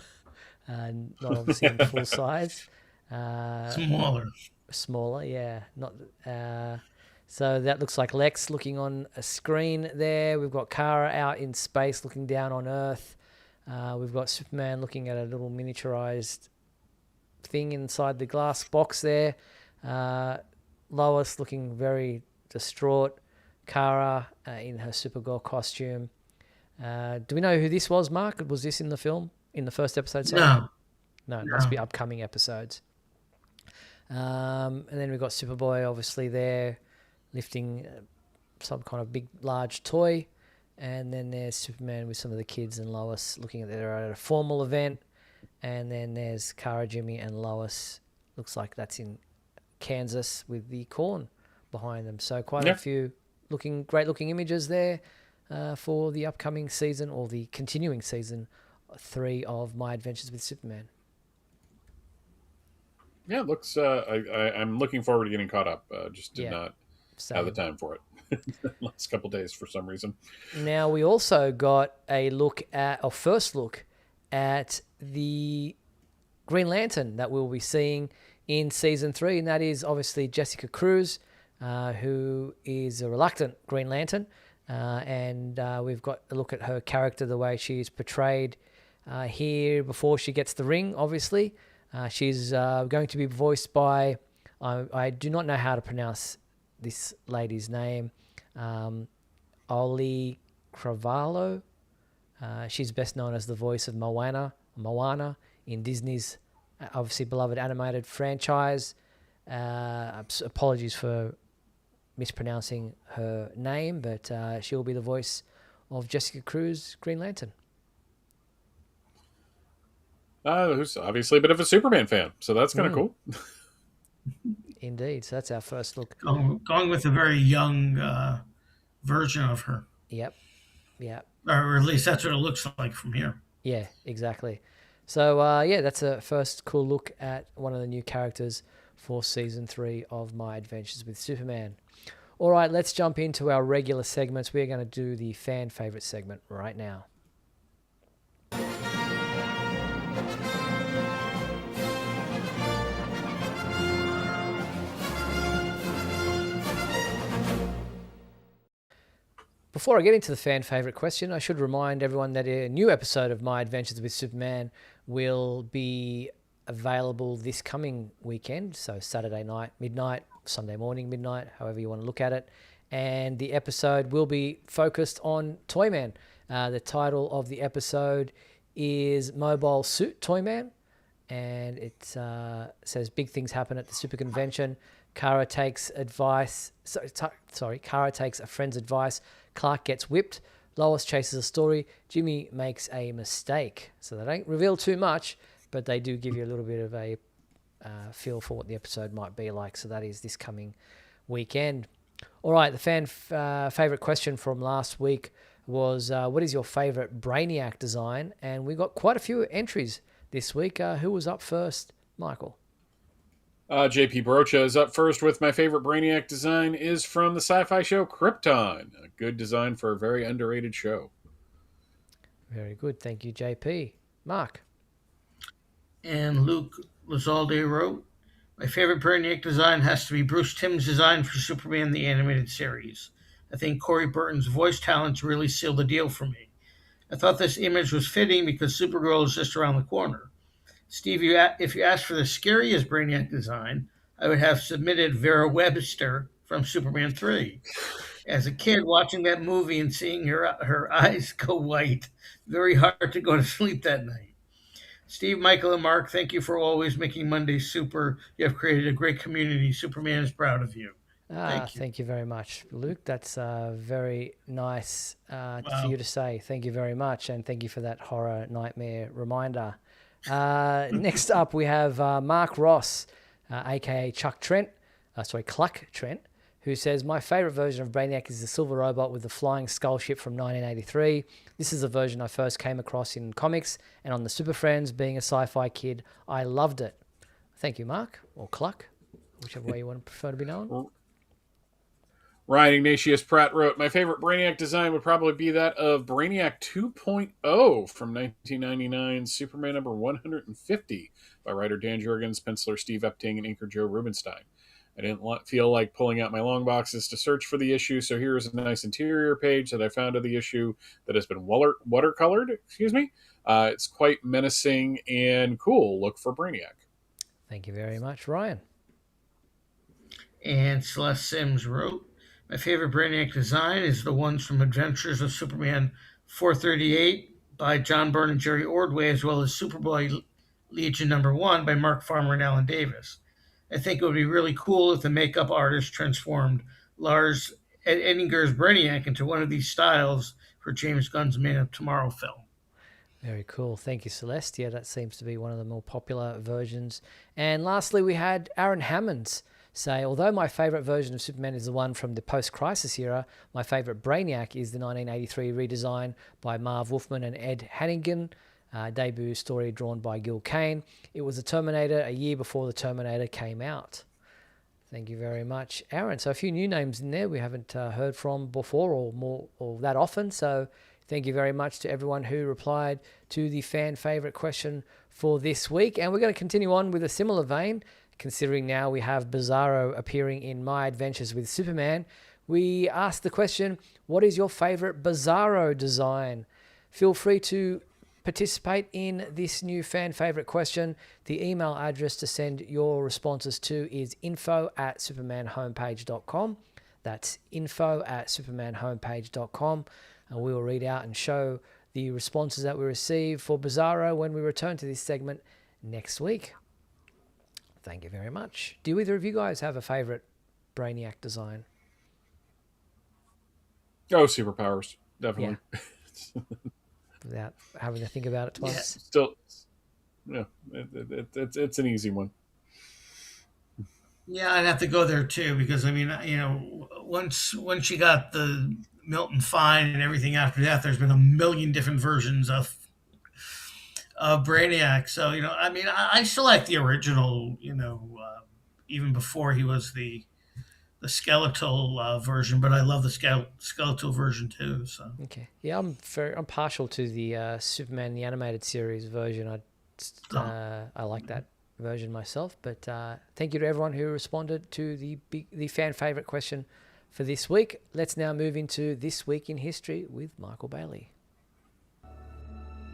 Not obviously in full size. Smaller, yeah. Not. So that looks like Lex looking on a screen there. We've got Kara out in space looking down on Earth. We've got Superman looking at a little miniaturized thing inside the glass box there. Lois looking very distraught. Kara in her Supergirl costume. Do we know who this was, Mark? Was this in the film? In the first episode? Sorry? No, it must be upcoming episodes. And then we've got Superboy obviously there lifting some kind of big, large toy. And then there's Superman with some of the kids and Lois looking at they're at a formal event. And then there's Kara, Jimmy, and Lois. Looks like that's in Kansas with the corn behind them. So quite a few great looking images there for the upcoming season, or the continuing season 3 of My Adventures with Superman. Yeah, it looks. I'm looking forward to getting caught up. Just did not have the time for it last couple days for some reason. Now we also got a first look at the Green Lantern that we'll be seeing in season 3, and that is obviously Jessica Cruz, who is a reluctant Green Lantern, and we've got a look at her character, the way she's portrayed here before she gets the ring. Obviously. She's going to be voiced by, I do not know how to pronounce this lady's name, Oli Cravalho. She's best known as the voice of Moana in Disney's obviously beloved animated franchise. Apologies for mispronouncing her name, but she'll be the voice of Jessica Cruz, Green Lantern. Who's obviously a bit of a Superman fan, so that's kind of cool. Indeed. So that's our first look. Going with a very young version of her. Yep. Yeah. Or at least that's what it looks like from here. Yeah, exactly. So, yeah, that's a first cool look at one of the new characters for Season 3 of My Adventures with Superman. All right, let's jump into our regular segments. We're going to do the fan favorite segment right now. Before I get into the fan favourite question, I should remind everyone that a new episode of My Adventures with Superman will be available this coming weekend, so Saturday night, midnight, Sunday morning, midnight, however you want to look at it. And the episode will be focused on Toyman. The title of the episode is Mobile Suit Toyman, and it says big things happen at the super convention. Kara takes advice. Kara takes a friend's advice. Clark gets whipped. Lois chases a story. Jimmy makes a mistake. So they don't reveal too much, but they do give you a little bit of a feel for what the episode might be like. So that is this coming weekend. All right, the fan favorite question from last week was, what is your favorite Brainiac design? And we got quite a few entries this week. Who was up first? Michael. JP Brocha is up first with my favorite Brainiac design is from the sci-fi show Krypton. A good design for a very underrated show. Very good. Thank you, JP. Mark. And Luke Lazalde wrote, my favorite Brainiac design has to be Bruce Timm's design for Superman the Animated Series. I think Corey Burton's voice talents really sealed the deal for me. I thought this image was fitting because Supergirl is just around the corner. Steve, if you asked for the scariest Brainiac design, I would have submitted Vera Webster from Superman 3. As a kid, watching that movie and seeing her eyes go white, very hard to go to sleep that night. Steve, Michael, and Mark, thank you for always making Mondays super. You have created a great community. Superman is proud of you. Thank you very much, Luke. That's very nice for you to say. Thank you very much, and thank you for that horror nightmare reminder. Next up, we have Mark Ross, aka Cluck Trent, who says, my favorite version of Brainiac is the silver robot with the flying skull ship from 1983. This is the version I first came across in comics and on the Super Friends. Being a sci-fi kid, I loved it. Thank you, Mark, or Cluck, whichever way you want to prefer to be known. Ryan Ignatius Pratt wrote, my favorite Brainiac design would probably be that of Brainiac 2.0 from 1999, Superman number 150 by writer Dan Jurgens, penciler Steve Epting, and inker Joe Rubinstein. I didn't feel like pulling out my long boxes to search for the issue, so here's a nice interior page that I found of the issue that has been watercolored. It's quite menacing and cool. Look for Brainiac. Thank you very much, Ryan. And Celeste Sims wrote, my favorite Brainiac design is the ones from Adventures of Superman 438 by John Byrne and Jerry Ordway, as well as Superboy Legion number 1 by Mark Farmer and Alan Davis. I think it would be really cool if the makeup artist transformed Lars Edinger's Brainiac into one of these styles for James Gunn's Man of Tomorrow film. Very cool. Thank you, Celeste. Yeah, that seems to be one of the more popular versions. And lastly, we had Aaron Hammonds say, although my favorite version of Superman is the one from the post-crisis era, my favorite Brainiac is the 1983 redesign by Marv Wolfman and Ed Hannigan, debut story drawn by Gil Kane. It was a Terminator a year before the Terminator came out. Thank you very much, Aaron. So a few new names in there we haven't heard from before or that often. So thank you very much to everyone who replied to the fan favorite question for this week. And we're going to continue on with a similar vein, considering now we have Bizarro appearing in My Adventures with Superman. We asked the question, what is your favorite Bizarro design? Feel free to participate in this new fan favorite question. The email address to send your responses to is info@supermanhomepage.com. That's info@supermanhomepage.com. And we will read out and show the responses that we receive for Bizarro when we return to this segment next week. Thank you very much. Do either of you guys have a favorite Brainiac design? Oh, superpowers. Definitely. Yeah. Without having to think about it twice. Yeah. Still, yeah, it's an easy one. Yeah, I'd have to go there too because I mean, once you got the Milton Fine and everything after that, there's been a million different versions of Brainiac. So I mean, I still like the original. Even before he was the skeletal version, but I love the skeletal version too. So Okay. Yeah, I'm partial to the Superman the animated series version. I like that version myself. But thank you to everyone who responded to the fan favorite question for this week. Let's now move into This Week in History with Michael Bailey.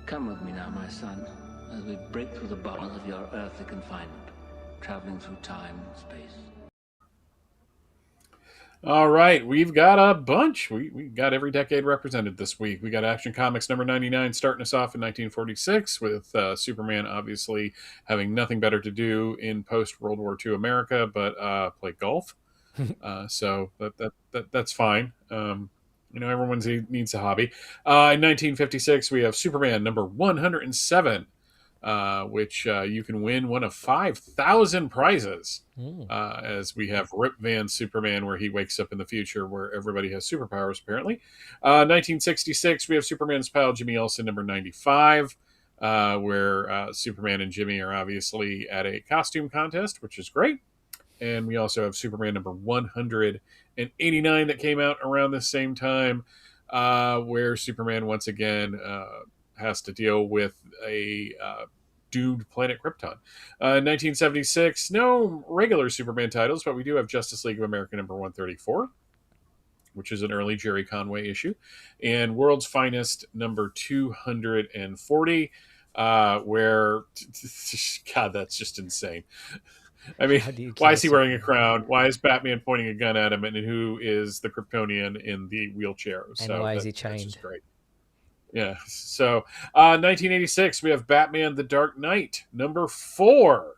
Come with me now, my son, as we break through the bonds of your earthly confinement, traveling through time and space. All right, we've got a bunch. We got every decade represented this week. We got Action Comics number 99 starting us off in 1946 with Superman obviously having nothing better to do in post-World War II America but play golf. So that's fine. Everyone needs a hobby. In 1956, we have Superman number 107. Which you can win one of 5,000 prizes. As we have Rip Van Superman, where he wakes up in the future, where everybody has superpowers, apparently. 1966, we have Superman's pal, Jimmy Olsen, number 95, where Superman and Jimmy are obviously at a costume contest, which is great. And we also have Superman number 189 that came out around the same time, where Superman once again has to deal with a doomed planet Krypton. 1976, no regular Superman titles, but we do have Justice League of America number 134, which is an early Jerry Conway issue, and World's Finest number 240, where, God, that's just insane. I mean, why is he wearing a crown? Why is Batman pointing a gun at him? And who is the Kryptonian in the wheelchair? And why is he chained? That's just great. Yeah. So, 1986, we have Batman: The Dark Knight, number 4,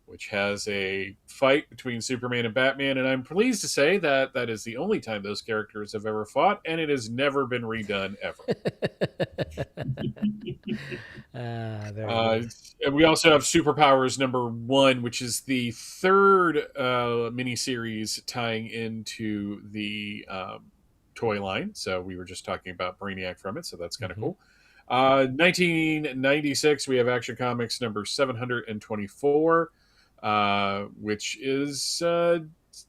which has a fight between Superman and Batman. And I'm pleased to say that that is the only time those characters have ever fought, and it has never been redone ever. And we also have Superpowers number 1, which is the third miniseries tying into the toy line. So we were just talking about Brainiac from it, so that's kind of cool. 1996, we have Action Comics number 724, which is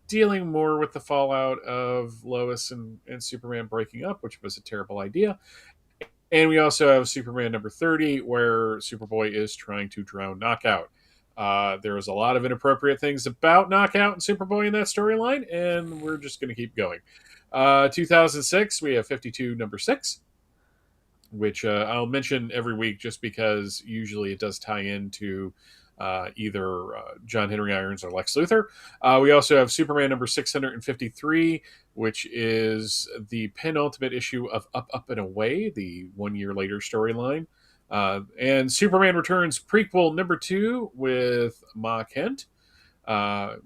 dealing more with the fallout of Lois and Superman breaking up, which was a terrible idea. And we also have Superman number 30, where Superboy is trying to drown Knockout. There is a lot of inappropriate things about Knockout and Superboy in that storyline, and we're just going to keep going. 2006, we have 52 number 6, which I'll mention every week just because usually it does tie into either John Henry Irons or Lex Luthor. We also have Superman number 653, which is the penultimate issue of Up, Up, and Away, the 1 year later storyline. And Superman Returns prequel number 2 with Ma Kent,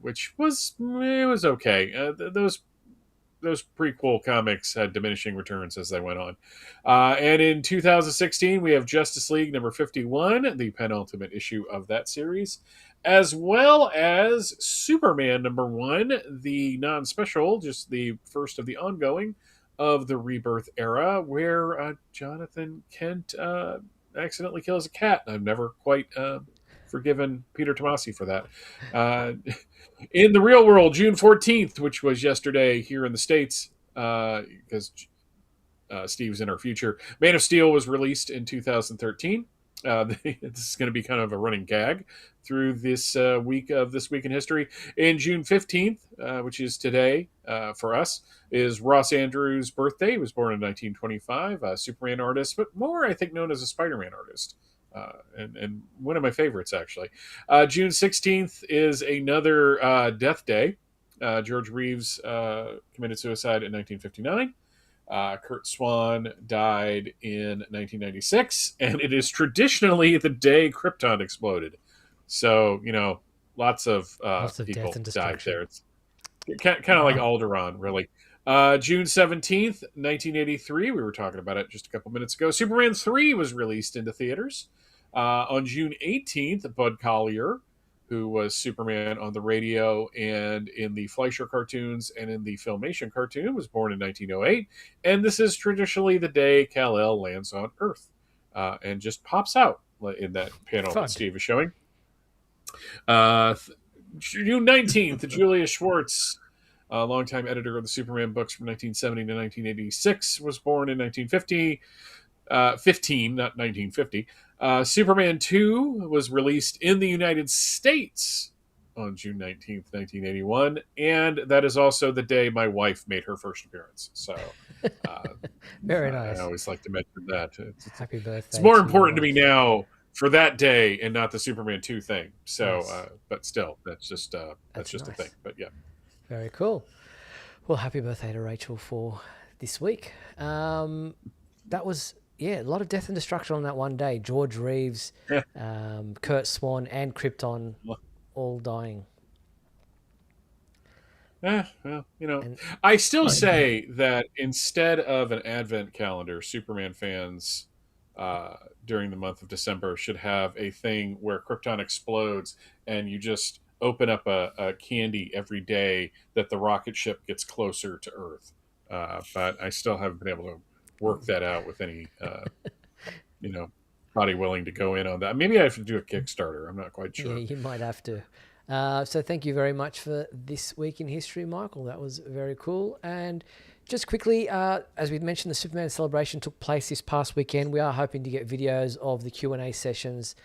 which was okay. Those prequel comics had diminishing returns as they went on. And in 2016, we have Justice League number 51, the penultimate issue of that series, as well as Superman number 1, the non-special, just the first of the ongoing of the Rebirth era, where Jonathan Kent accidentally kills a cat. I've never quite forgiven Peter Tomasi for that. In the real world, June 14th, which was yesterday here in the States, because Steve's in our future, Man of Steel was released in 2013. This is going to be kind of a running gag through this week of This Week in History. In June 15th, which is today for us, is Ross Andrews' birthday. He was born in 1925, a Superman artist, but more, I think, known as a Spider-Man artist. And one of my favorites, actually. June 16th is another death day. George Reeves committed suicide in 1959. Kurt Swan died in 1996. And it is traditionally the day Krypton exploded. So, lots of people died there. It's kind of like Alderaan, really. June 17th, 1983, we were talking about it just a couple minutes ago. Superman 3 was released into theaters. On June 18th, Bud Collyer who was Superman on the radio and in the Fleischer cartoons and in the Filmation cartoon, was born in 1908. And this is traditionally the day Kal-El lands on Earth and just pops out in that panel that Steve is showing. June 19th, Julia Schwartz, a longtime editor of the Superman books from 1970 to 1986, was born in 1950. 15, not 1950. Superman 2 was released in the United States on June 19th, 1981. And that is also the day my wife made her first appearance. So very nice. I always like to mention that. Happy birthday. It's more important to me now for that day and not the Superman 2 thing. So, Yes. but still, that's just a thing. But yeah. Very cool. Well, happy birthday to Rachel for this week. That was, a lot of death and destruction on that one day. George Reeves, Kurt Swan, and Krypton all dying. Well, I still say that instead of an advent calendar, Superman fans during the month of December should have a thing where Krypton explodes and you just open up a candy every day that the rocket ship gets closer to Earth. But I still haven't been able to work that out with any, body willing to go in on that. Maybe I have to do a Kickstarter. I'm not quite sure. Yeah, you might have to. So thank you very much for this week in history, Michael. That was very cool. And just quickly, as we mentioned, the Superman celebration took place this past weekend. We are hoping to get videos of the Q&A sessions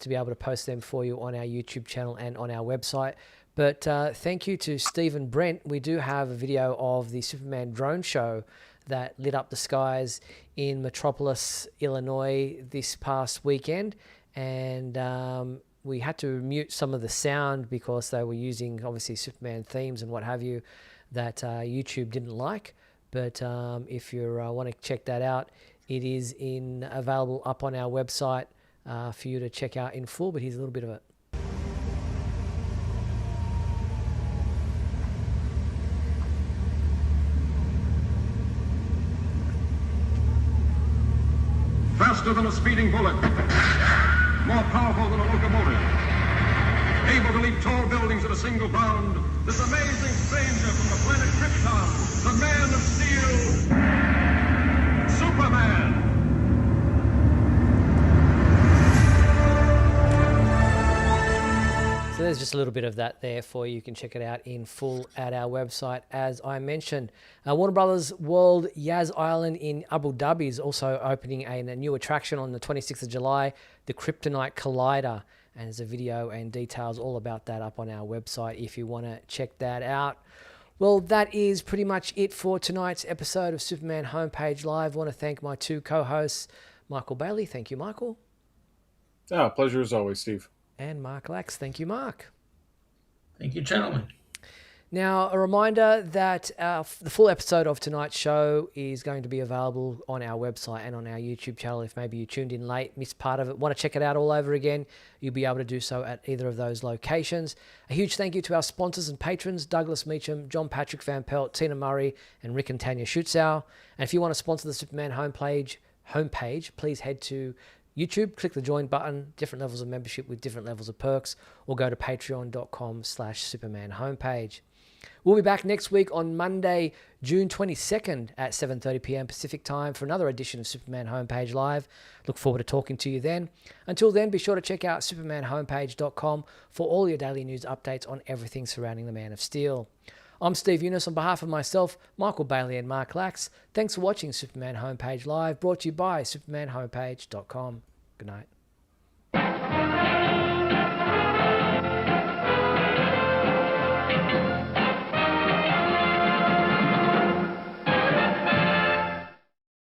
to be able to post them for you on our YouTube channel and on our website. But thank you to Steve and Brent. We do have a video of the Superman drone show that lit up the skies in Metropolis, Illinois this past weekend. And we had to mute some of the sound because they were using, obviously, Superman themes and what have you that YouTube didn't like. But if you want to check that out, it is available up on our website for you to check out in full. But here's a little bit of it. Faster than a speeding bullet, more powerful than a locomotive, able to leap tall buildings at a single bound, this amazing stranger from the planet Krypton, the Man of Steel, Superman. So there's just a little bit of that there for you. You can check it out in full at our website, as I mentioned. Warner Brothers World Yas Island in Abu Dhabi is also opening a new attraction on the 26th of July, the Kryptonite Collider. And there's a video and details all about that up on our website if you want to check that out. Well, that is pretty much it for tonight's episode of Superman Homepage Live. I want to thank my two co-hosts, Michael Bailey. Thank you, Michael. Pleasure as always, Steve. And Mark Lax. Thank you, Mark. Thank you, gentlemen. Now, a reminder that the full episode of tonight's show is going to be available on our website and on our YouTube channel. If maybe you tuned in late, missed part of it, want to check it out all over again, you'll be able to do so at either of those locations. A huge thank you to our sponsors and patrons, Douglas Meacham, John Patrick Van Pelt, Tina Murray, and Rick and Tanya Schutzau. And if you want to sponsor the Superman homepage, please head to YouTube, click the join button, different levels of membership with different levels of perks, or go to patreon.com/Superman homepage. We'll be back next week on Monday, June 22nd at 7:30 p.m. Pacific time for another edition of Superman Homepage Live. Look forward to talking to you then. Until then, be sure to check out supermanhomepage.com for all your daily news updates on everything surrounding the Man of Steel. I'm Steve Eunice on behalf of myself, Michael Bailey, and Mark Lax. Thanks for watching Superman Homepage Live, brought to you by supermanhomepage.com. Good night.